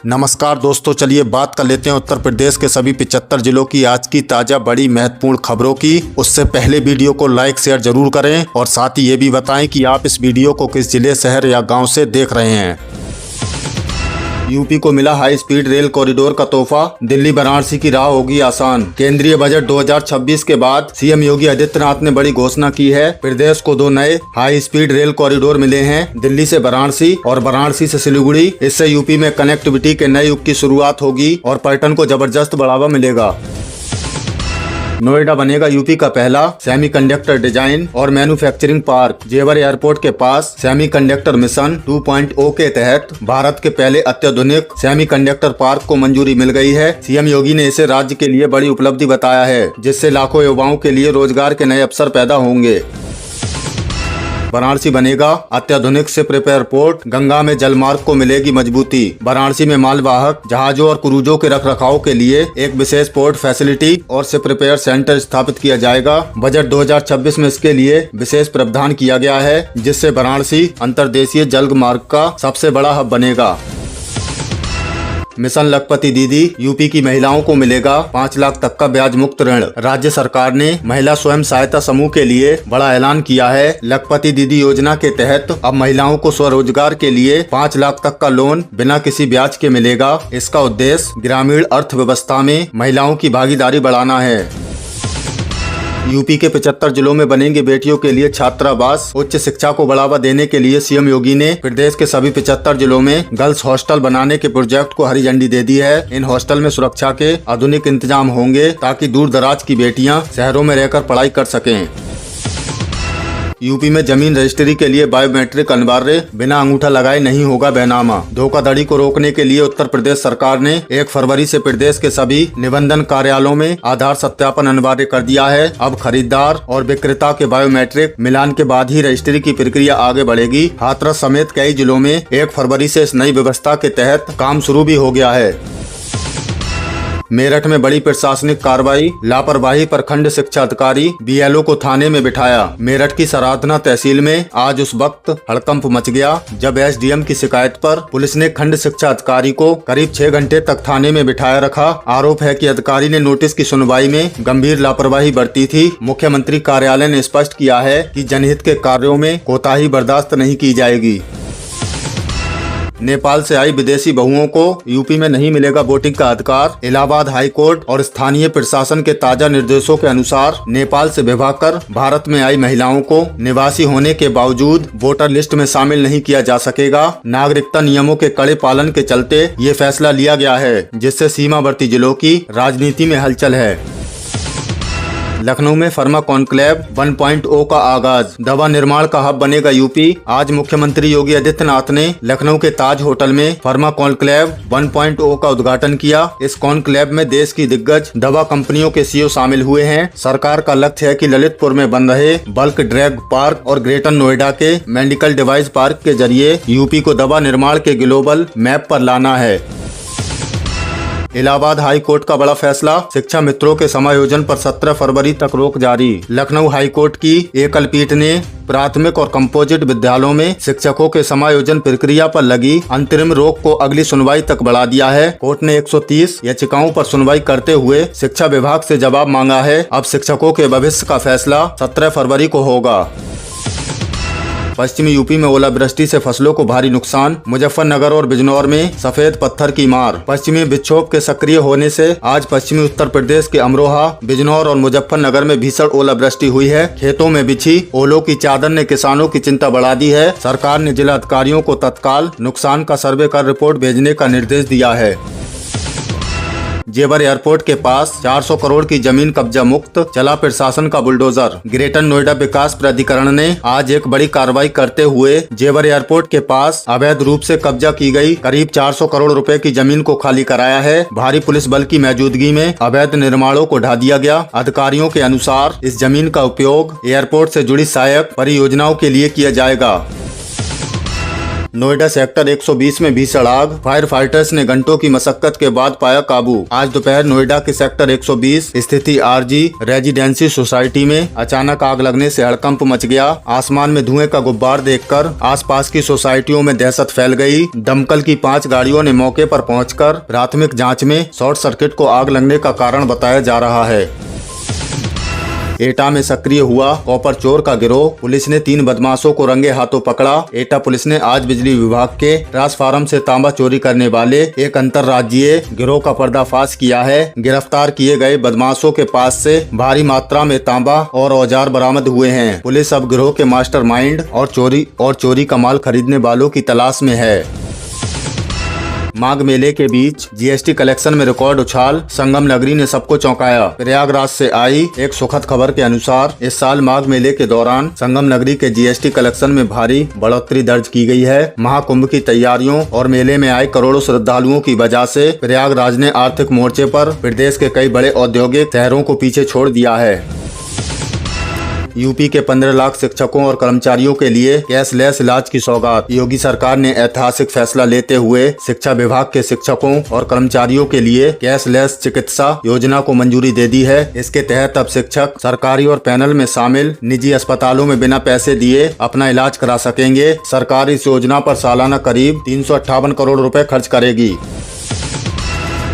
नमस्कार दोस्तों, चलिए बात कर लेते हैं उत्तर प्रदेश के सभी 75 जिलों की आज की ताज़ा बड़ी महत्वपूर्ण खबरों की। उससे पहले वीडियो को लाइक शेयर जरूर करें और साथ ही ये भी बताएं कि आप इस वीडियो को किस जिले, शहर या गांव से देख रहे हैं। यूपी को मिला हाई स्पीड रेल कॉरिडोर का तोहफा, दिल्ली वाराणसी की राह होगी आसान। केंद्रीय बजट 2026 के बाद सीएम योगी आदित्यनाथ ने बड़ी घोषणा की है। प्रदेश को 2 नए हाई स्पीड रेल कॉरिडोर मिले हैं, दिल्ली से वाराणसी और वाराणसी से सिलीगुड़ी। इससे यूपी में कनेक्टिविटी के नए युग की शुरुआत होगी और पर्यटन को जबरदस्त बढ़ावा मिलेगा। नोएडा बनेगा यूपी का पहला सेमीकंडक्टर डिजाइन और मैन्युफैक्चरिंग पार्क। जेवर एयरपोर्ट के पास सेमीकंडक्टर मिशन 2.0 के तहत भारत के पहले अत्याधुनिक सेमीकंडक्टर पार्क को मंजूरी मिल गई है। सीएम योगी ने इसे राज्य के लिए बड़ी उपलब्धि बताया है, जिससे लाखों युवाओं के लिए रोजगार के नए अवसर पैदा होंगे। वाराणसी बनेगा अत्याधुनिक शिप रिपेयर पोर्ट, गंगा में जलमार्ग को मिलेगी मजबूती। वाराणसी में मालवाहक जहाजों और क्रूजों के रखरखाव के लिए एक विशेष पोर्ट फैसिलिटी और शिप रिपेयर सेंटर स्थापित किया जाएगा। बजट 2026 में इसके लिए विशेष प्रावधान किया गया है, जिससे वाराणसी अंतर्देशीय जल मार्ग का सबसे बड़ा हब बनेगा। मिशन लखपति दीदी, यूपी की महिलाओं को मिलेगा 5 लाख तक का ब्याज मुक्त ऋण। राज्य सरकार ने महिला स्वयं सहायता समूह के लिए बड़ा ऐलान किया है। लखपति दीदी योजना के तहत अब महिलाओं को स्वरोजगार के लिए 5 लाख तक का लोन बिना किसी ब्याज के मिलेगा। इसका उद्देश्य ग्रामीण अर्थव्यवस्था में महिलाओं की भागीदारी बढ़ाना है। यूपी के 75 जिलों में बनेंगे बेटियों के लिए छात्रावास। उच्च शिक्षा को बढ़ावा देने के लिए सीएम योगी ने प्रदेश के सभी 75 जिलों में गर्ल्स हॉस्टल बनाने के प्रोजेक्ट को हरी झंडी दे दी है। इन हॉस्टल में सुरक्षा के आधुनिक इंतजाम होंगे ताकि दूर दराज की बेटियां शहरों में रहकर पढ़ाई कर सकें। यूपी में जमीन रजिस्ट्री के लिए बायोमेट्रिक अनिवार्य, बिना अंगूठा लगाए नहीं होगा बैनामा। धोखाधड़ी को रोकने के लिए उत्तर प्रदेश सरकार ने 1 फरवरी से प्रदेश के सभी निबंधन कार्यालयों में आधार सत्यापन अनिवार्य कर दिया है। अब खरीदार और विक्रेता के बायोमेट्रिक मिलान के बाद ही रजिस्ट्री की प्रक्रिया आगे बढ़ेगी। हाथरस समेत कई जिलों में 1 फरवरी से इस नई व्यवस्था के तहत काम शुरू भी हो गया है। मेरठ में बड़ी प्रशासनिक कार्रवाई, लापरवाही पर खंड शिक्षा अधिकारी बीएलओ को थाने में बिठाया। मेरठ की सराधना तहसील में आज उस वक्त हड़कंप मच गया जब एसडीएम की शिकायत पर पुलिस ने खंड शिक्षा अधिकारी को करीब 6 घंटे तक थाने में बिठाया रखा। आरोप है कि अधिकारी ने नोटिस की सुनवाई में गंभीर लापरवाही बरती थी। मुख्यमंत्री कार्यालय ने स्पष्ट किया है कि जनहित के कार्यों में कोताही बर्दाश्त नहीं की जाएगी। नेपाल से आई विदेशी बहुओं को यूपी में नहीं मिलेगा वोटिंग का अधिकार। इलाहाबाद हाई कोर्ट और स्थानीय प्रशासन के ताजा निर्देशों के अनुसार नेपाल से विवाह कर भारत में आई महिलाओं को निवासी होने के बावजूद वोटर लिस्ट में शामिल नहीं किया जा सकेगा। नागरिकता नियमों के कड़े पालन के चलते ये फैसला लिया गया है, जिससे सीमावर्ती जिलों की राजनीति में हलचल है। लखनऊ में फार्मा कॉन्क्लेव 1.0 का आगाज, दवा निर्माण का हब बनेगा यूपी। आज मुख्यमंत्री योगी आदित्यनाथ ने लखनऊ के ताज होटल में फार्मा कॉन्क्लेव 1.0 का उद्घाटन किया। इस कॉन्क्लेव में देश की दिग्गज दवा कंपनियों के सीईओ शामिल हुए हैं। सरकार का लक्ष्य है कि ललितपुर में बन रहे बल्क ड्रग पार्क और ग्रेटर नोएडा के मेडिकल डिवाइस पार्क के जरिए यूपी को दवा निर्माण के ग्लोबल मैप पर लाना है। इलाहाबाद हाई कोर्ट का बड़ा फैसला, शिक्षा मित्रों के समायोजन पर 17 फरवरी तक रोक जारी। लखनऊ हाई कोर्ट की एकल पीठ ने प्राथमिक और कंपोजिट विद्यालयों में शिक्षकों के समायोजन प्रक्रिया पर लगी अंतरिम रोक को अगली सुनवाई तक बढ़ा दिया है। कोर्ट ने 130 याचिकाओं पर सुनवाई करते हुए शिक्षा विभाग से जवाब मांगा है। अब शिक्षकों के भविष्य का फैसला 17 फरवरी को होगा। पश्चिमी यूपी में ओलावृष्टि से फसलों को भारी नुकसान, मुजफ्फरनगर और बिजनौर में सफेद पत्थर की मार। पश्चिमी विक्षोभ के सक्रिय होने से आज पश्चिमी उत्तर प्रदेश के अमरोहा, बिजनौर और मुजफ्फरनगर में भीषण ओलावृष्टि हुई है। खेतों में बिछी ओलों की चादर ने किसानों की चिंता बढ़ा दी है। सरकार ने जिला अधिकारियों को तत्काल नुकसान का सर्वे कर रिपोर्ट भेजने का निर्देश दिया है। जेवर एयरपोर्ट के पास 400 करोड़ की जमीन कब्जा मुक्त, चला प्रशासन का बुलडोजर। ग्रेटर नोएडा विकास प्राधिकरण ने आज एक बड़ी कार्रवाई करते हुए जेवर एयरपोर्ट के पास अवैध रूप से कब्जा की गई करीब 400 करोड़ रुपए की जमीन को खाली कराया है। भारी पुलिस बल की मौजूदगी में अवैध निर्माणों को ढा दिया गया। अधिकारियों के अनुसार इस जमीन का उपयोग एयरपोर्ट से जुड़ी सहायक परियोजनाओं के लिए किया जाएगा। नोएडा सेक्टर 120 में भीषण आग, फायर फाइटर्स ने घंटों की मशक्कत के बाद पाया काबू। आज दोपहर नोएडा के सेक्टर 120 स्थित आरजी रेजिडेंसी सोसाइटी में अचानक आग लगने से हड़कंप मच गया। आसमान में धुएं का गुब्बार देखकर आसपास की सोसाइटियों में दहशत फैल गई। दमकल की 5 गाड़ियों ने मौके पर पहुंचकर प्राथमिक जांच में शॉर्ट सर्किट को आग लगने का कारण बताया जा रहा है। एटा में सक्रिय हुआ कॉपर चोर का गिरोह, पुलिस ने 3 बदमाशों को रंगे हाथों पकड़ा। एटा पुलिस ने आज बिजली विभाग के ट्रांसफार्मर से तांबा चोरी करने वाले एक अंतर्राज्यीय गिरोह का पर्दाफाश किया है। गिरफ्तार किए गए बदमाशों के पास से भारी मात्रा में तांबा और औजार बरामद हुए हैं। पुलिस अब गिरोह के मास्टरमाइंड और चोरी का माल खरीदने वालों की तलाश में है। माघ मेले के बीच जीएसटी कलेक्शन में रिकॉर्ड उछाल, संगम नगरी ने सबको चौंकाया। प्रयागराज से आई एक सुखद खबर के अनुसार इस साल माघ मेले के दौरान संगम नगरी के जीएसटी कलेक्शन में भारी बढ़ोतरी दर्ज की गई है। महाकुंभ की तैयारियों और मेले में आए करोड़ों श्रद्धालुओं की वजह से प्रयागराज ने आर्थिक मोर्चे पर प्रदेश के कई बड़े औद्योगिक शहरों को पीछे छोड़ दिया है। यूपी के 15 लाख शिक्षकों और कर्मचारियों के लिए कैशलेस इलाज की सौगात। योगी सरकार ने ऐतिहासिक फैसला लेते हुए शिक्षा विभाग के शिक्षकों और कर्मचारियों के लिए कैशलेस चिकित्सा योजना को मंजूरी दे दी है। इसके तहत अब शिक्षक सरकारी और पैनल में शामिल निजी अस्पतालों में बिना पैसे दिए अपना इलाज करा सकेंगे। सरकार इस योजना पर सालाना करीब 358 करोड़ रुपए खर्च करेगी।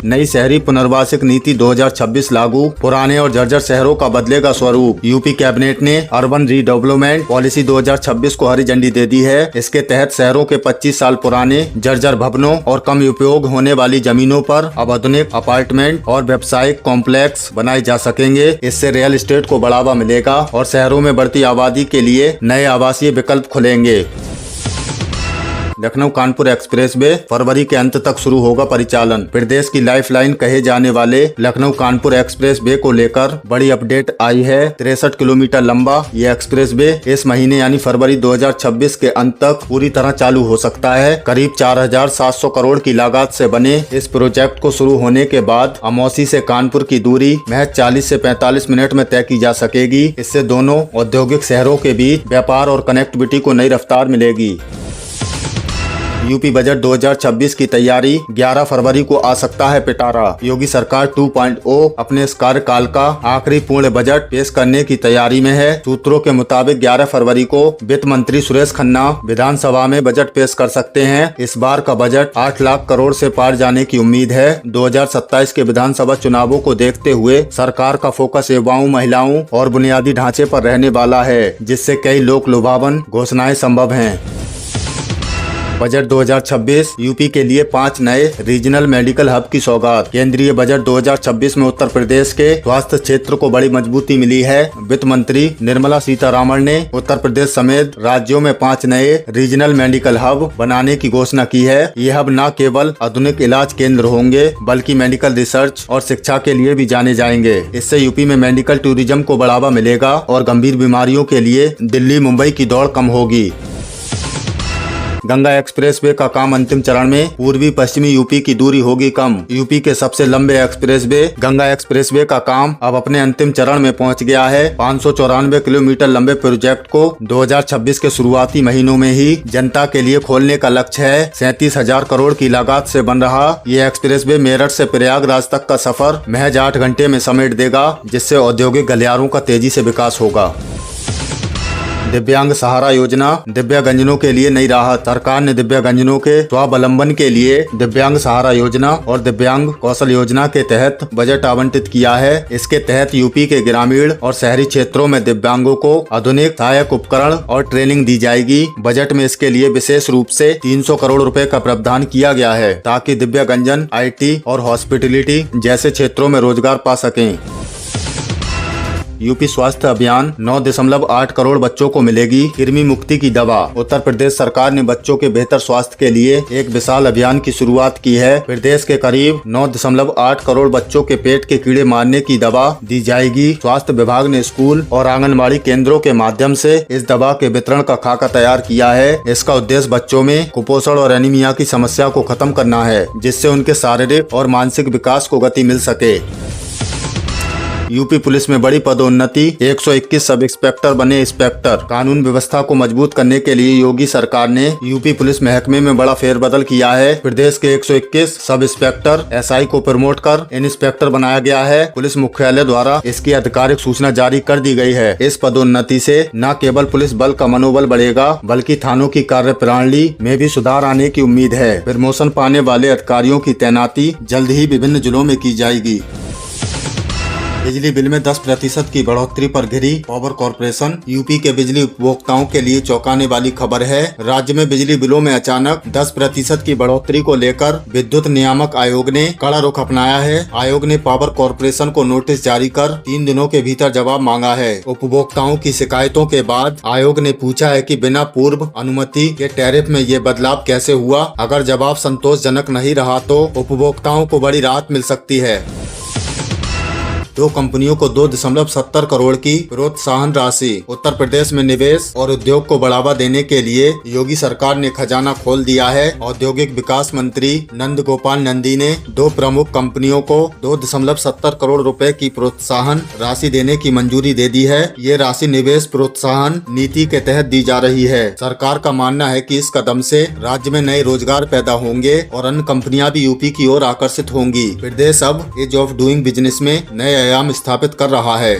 नई शहरी पुनर्वासिक नीति 2026 लागू, पुराने और जर्जर शहरों का बदलेगा स्वरूप। यूपी कैबिनेट ने अर्बन रीडेवलपमेंट पॉलिसी 2026 को हरी झंडी दे दी है। इसके तहत शहरों के 25 साल पुराने जर्जर भवनों और कम उपयोग होने वाली जमीनों पर अब आधुनिक अपार्टमेंट और व्यावसायिक कॉम्प्लेक्स बनाए जा सकेंगे। इससे रियल एस्टेट को बढ़ावा मिलेगा और शहरों में बढ़ती आबादी के लिए नए आवासीय विकल्प खुलेंगे। लखनऊ कानपुर एक्सप्रेसवे फरवरी के अंत तक शुरू होगा परिचालन। प्रदेश की लाइफलाइन कहे जाने वाले लखनऊ कानपुर एक्सप्रेसवे को लेकर बड़ी अपडेट आई है। 63 किलोमीटर लंबा ये एक्सप्रेसवे इस महीने यानी फरवरी 2026 के अंत तक पूरी तरह चालू हो सकता है। करीब 4700 करोड़ की लागत से बने इस प्रोजेक्ट को शुरू होने के बाद अमौसी से कानपुर की दूरी महज 40 से 45 मिनट में तय की जा सकेगी। इससे दोनों औद्योगिक शहरों के बीच व्यापार और कनेक्टिविटी को नई रफ्तार मिलेगी। यूपी बजट 2026 की तैयारी, 11 फरवरी को आ सकता है पिटारा। योगी सरकार 2.0 अपने इस कार्यकाल का आखिरी पूर्ण बजट पेश करने की तैयारी में है। सूत्रों के मुताबिक 11 फरवरी को वित्त मंत्री सुरेश खन्ना विधानसभा में बजट पेश कर सकते हैं। इस बार का बजट 8 लाख करोड़ से पार जाने की उम्मीद है। 2027 के विधानसभा चुनावों को देखते हुए सरकार का फोकस युवाओं, महिलाओं और बुनियादी ढांचे पर रहने वाला है, जिससे कई लोक लुभावन घोषणाएं संभव हैं। बजट 2026 यूपी के लिए 5 नए रीजनल मेडिकल हब की सौगात। केंद्रीय बजट 2026 में उत्तर प्रदेश के स्वास्थ्य क्षेत्र को बड़ी मजबूती मिली है। वित्त मंत्री निर्मला सीतारामन ने उत्तर प्रदेश समेत राज्यों में 5 नए रीजनल मेडिकल हब बनाने की घोषणा की है। ये हब न केवल आधुनिक इलाज केंद्र होंगे बल्कि मेडिकल रिसर्च और शिक्षा के लिए भी जाने जाएंगे। इससे यूपी में मेडिकल टूरिज्म को बढ़ावा मिलेगा और गंभीर बीमारियों के लिए दिल्ली मुंबई की दौड़ कम होगी। गंगा एक्सप्रेसवे का काम अंतिम चरण में, पूर्वी पश्चिमी यूपी की दूरी होगी कम। यूपी के सबसे लंबे एक्सप्रेसवे गंगा एक्सप्रेसवे का काम अब अपने अंतिम चरण में पहुंच गया है। 594 किलोमीटर लंबे प्रोजेक्ट को 2026 के शुरुआती महीनों में ही जनता के लिए खोलने का लक्ष्य है। 37,000 करोड़ की लागत से बन रहा ये एक्सप्रेसवे मेरठ से प्रयागराज तक का सफर महज 8 घंटे में समेट देगा, जिससे औद्योगिक गलियारों का तेजी से विकास होगा। दिव्यांग सहारा योजना, दिव्यांगजनों के लिए नई राहत। सरकार ने दिव्यांगजनों के स्वावलंबन के लिए दिव्यांग सहारा योजना और दिव्यांग कौशल योजना के तहत बजट आवंटित किया है। इसके तहत यूपी के ग्रामीण और शहरी क्षेत्रों में दिव्यांगों को आधुनिक सहायक उपकरण और ट्रेनिंग दी जाएगी। बजट में इसके लिए विशेष रूप से 300 करोड़ रुपए का प्रावधान किया गया है, ताकि दिव्यांगजन IT और हॉस्पिटलिटी जैसे क्षेत्रों में रोजगार पा सकें। यूपी स्वास्थ्य अभियान 9.8 करोड़ बच्चों को मिलेगी कृमि मुक्ति की दवा। उत्तर प्रदेश सरकार ने बच्चों के बेहतर स्वास्थ्य के लिए एक विशाल अभियान की शुरुआत की है। प्रदेश के करीब 9.8 करोड़ बच्चों के पेट के कीड़े मारने की दवा दी जाएगी। स्वास्थ्य विभाग ने स्कूल और आंगनबाड़ी केंद्रों के माध्यम से इस दवा के वितरण का खाका तैयार किया है। इसका उद्देश्य बच्चों में कुपोषण और एनीमिया की समस्या को खत्म करना है, जिससे उनके शारीरिक और मानसिक विकास को गति मिल सके। यूपी पुलिस में बड़ी पदोन्नति, 121 सब इंस्पेक्टर बने इंस्पेक्टर। कानून व्यवस्था को मजबूत करने के लिए योगी सरकार ने यूपी पुलिस महकमे में बड़ा फेरबदल किया है। प्रदेश के 121 सब इंस्पेक्टर एसआई को प्रमोट कर इंस्पेक्टर बनाया गया है। पुलिस मुख्यालय द्वारा इसकी आधिकारिक सूचना जारी कर दी गई है। इस पदोन्नति से न केवल पुलिस बल का मनोबल बढ़ेगा बल्कि थानों की कार्यप्रणाली में भी सुधार आने की उम्मीद है। प्रमोशन पाने वाले अधिकारियों की तैनाती जल्द ही विभिन्न जिलों में की जाएगी। बिजली बिल में 10% की बढ़ोतरी पर घिरी पावर कॉर्पोरेशन। यूपी के बिजली उपभोक्ताओं के लिए चौंकाने वाली खबर है। राज्य में बिजली बिलों में अचानक 10% की बढ़ोतरी को लेकर विद्युत नियामक आयोग ने कड़ा रुख अपनाया है। आयोग ने पावर कॉर्पोरेशन को नोटिस जारी कर 3 दिनों के भीतर जवाब मांगा है। उपभोक्ताओं की शिकायतों के बाद आयोग ने पूछा है कि बिना पूर्व अनुमति के टैरिफ में ये बदलाव कैसे हुआ। अगर जवाब संतोषजनक नहीं रहा तो उपभोक्ताओं को बड़ी राहत मिल सकती है। 2 कंपनियों को 2.70 करोड़ की प्रोत्साहन राशि। उत्तर प्रदेश में निवेश और उद्योग को बढ़ावा देने के लिए योगी सरकार ने खजाना खोल दिया है। औद्योगिक विकास मंत्री नंद गोपाल नंदी ने 2 प्रमुख कंपनियों को 2.70 करोड़ रुपए की प्रोत्साहन राशि देने की मंजूरी दे दी है। ये राशि निवेश प्रोत्साहन नीति के तहत दी जा रही है। सरकार का मानना है कि इस कदम से राज्य में नए रोजगार पैदा होंगे और अन्य कंपनियां भी यूपी की ओर आकर्षित होंगी। प्रदेश अब ईज ऑफ डूइंग बिजनेस में नए आयाम स्थापित कर रहा है।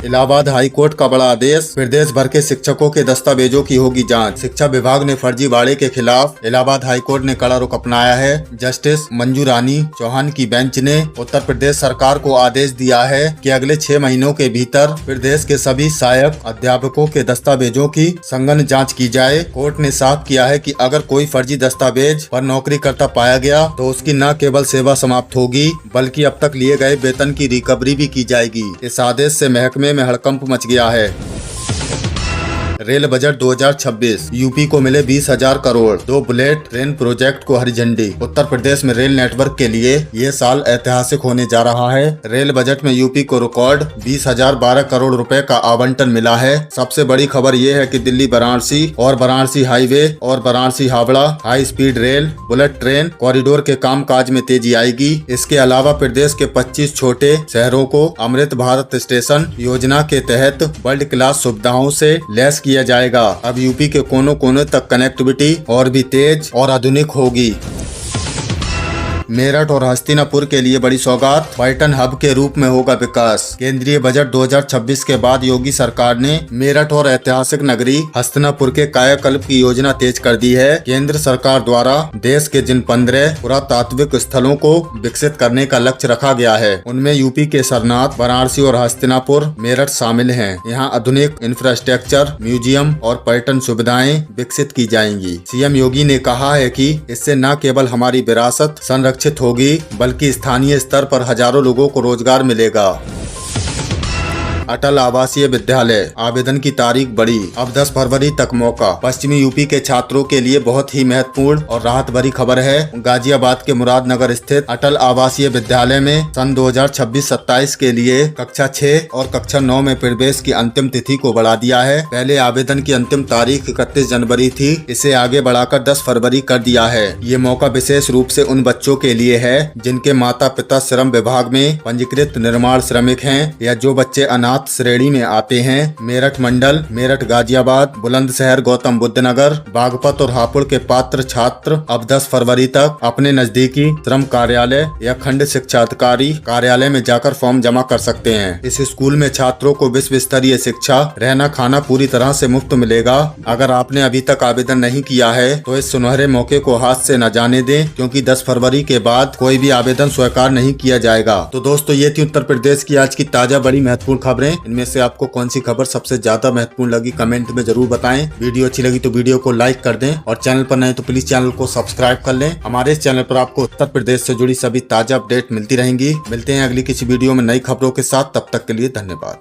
इलाहाबाद हाई कोर्ट का बड़ा आदेश। प्रदेश भर के शिक्षकों के दस्तावेजों की होगी जांच। शिक्षा विभाग ने फर्जीवाड़े के खिलाफ इलाहाबाद हाई कोर्ट ने कड़ा रुख अपनाया है। जस्टिस मंजू रानी चौहान की बेंच ने उत्तर प्रदेश सरकार को आदेश दिया है कि अगले 6 महीनों के भीतर प्रदेश के सभी सहायक अध्यापकों के दस्तावेजों की संगन जाँच की जाए। कोर्ट ने साफ किया है कि अगर कोई फर्जी दस्तावेज पर नौकरी करता पाया गया तो उसकी न केवल सेवा समाप्त होगी बल्कि अब तक लिए गए वेतन की रिकवरी भी की जाएगी। इस आदेश से महकमे में हड़कंप मच गया है। रेल बजट 2026 यूपी को मिले 20,000 करोड़। 2 बुलेट ट्रेन प्रोजेक्ट को हरी झंडी। उत्तर प्रदेश में रेल नेटवर्क के लिए ये साल ऐतिहासिक होने जा रहा है। रेल बजट में यूपी को रिकॉर्ड 20,012 करोड़ रुपए का आवंटन मिला है। सबसे बड़ी खबर ये है कि दिल्ली वाराणसी और वाराणसी हाईवे और Varanasi Howrah high speed rail bullet train corridor के कामकाज में तेजी आएगी। इसके अलावा प्रदेश के 25 छोटे शहरों को अमृत भारत स्टेशन योजना के तहत वर्ल्ड क्लास सुविधाओं से लैस किया जाएगा। अब यूपी के कोनों कोनों तक कनेक्टिविटी और भी तेज और आधुनिक होगी। मेरठ और हस्तिनापुर के लिए बड़ी सौगात। पर्यटन हब के रूप में होगा विकास। केंद्रीय बजट 2026 के बाद योगी सरकार ने मेरठ और ऐतिहासिक नगरी हस्तिनापुर के कायाकल्प की योजना तेज कर दी है। केंद्र सरकार द्वारा देश के जिन 15 पुरातात्विक स्थलों को विकसित करने का लक्ष्य रखा गया है उनमें यूपी के सरनाथ, वाराणसी और हस्तिनापुर मेरठ शामिल हैं। यहाँ आधुनिक इंफ्रास्ट्रक्चर, म्यूजियम और पर्यटन सुविधाएं विकसित की जाएंगी। सीएम योगी ने कहा है कि इससे न केवल हमारी विरासत संरक्षित होगी बल्कि स्थानीय स्तर पर हजारों लोगों को रोजगार मिलेगा। अटल आवासीय विद्यालय आवेदन की तारीख बढ़ी, अब 10 फरवरी तक मौका। पश्चिमी यूपी के छात्रों के लिए बहुत ही महत्वपूर्ण और राहत भरी खबर है। गाजियाबाद के मुरादनगर स्थित अटल आवासीय विद्यालय में सन 2026-27 के लिए कक्षा 6 और कक्षा 9 में प्रवेश की अंतिम तिथि को बढ़ा दिया है। पहले आवेदन की अंतिम तारीख 31 जनवरी थी, इसे आगे बढ़ाकर 10 फरवरी कर दिया है। ये मौका विशेष रूप से उन बच्चों के लिए है जिनके माता पिता श्रम विभाग में पंजीकृत निर्माण श्रमिक हैं या जो बच्चे अनाथ श्रेणी में आते हैं। मेरठ मंडल, मेरठ, गाजियाबाद, बुलंदशहर, गौतम बुद्ध नगर, बागपत और हापुड़ के पात्र छात्र अब 10 फरवरी तक अपने नजदीकी श्रम कार्यालय या खंड शिक्षा अधिकारी कार्यालय में जाकर फॉर्म जमा कर सकते हैं। इस स्कूल में छात्रों को विश्व स्तरीय शिक्षा, रहना खाना पूरी तरह से मुफ्त मिलेगा। अगर आपने अभी तक आवेदन नहीं किया है तो इस सुनहरे मौके को हाथ से न जाने दें, क्योंकि 10 फरवरी के बाद कोई भी आवेदन स्वीकार नहीं किया जाएगा। तो दोस्तों, ये थी उत्तर प्रदेश की आज की ताजा बड़ी महत्वपूर्ण खबरें। इनमें से आपको कौन सी खबर सबसे ज्यादा महत्वपूर्ण लगी कमेंट में जरूर बताएं। वीडियो अच्छी लगी तो वीडियो को लाइक कर दें और चैनल पर नए तो प्लीज चैनल को सब्सक्राइब कर लें। हमारे इस चैनल पर आपको उत्तर प्रदेश से जुड़ी सभी ताजा अपडेट मिलती रहेंगी। मिलते हैं अगली किसी वीडियो में नई खबरों के साथ, तब तक के लिए धन्यवाद।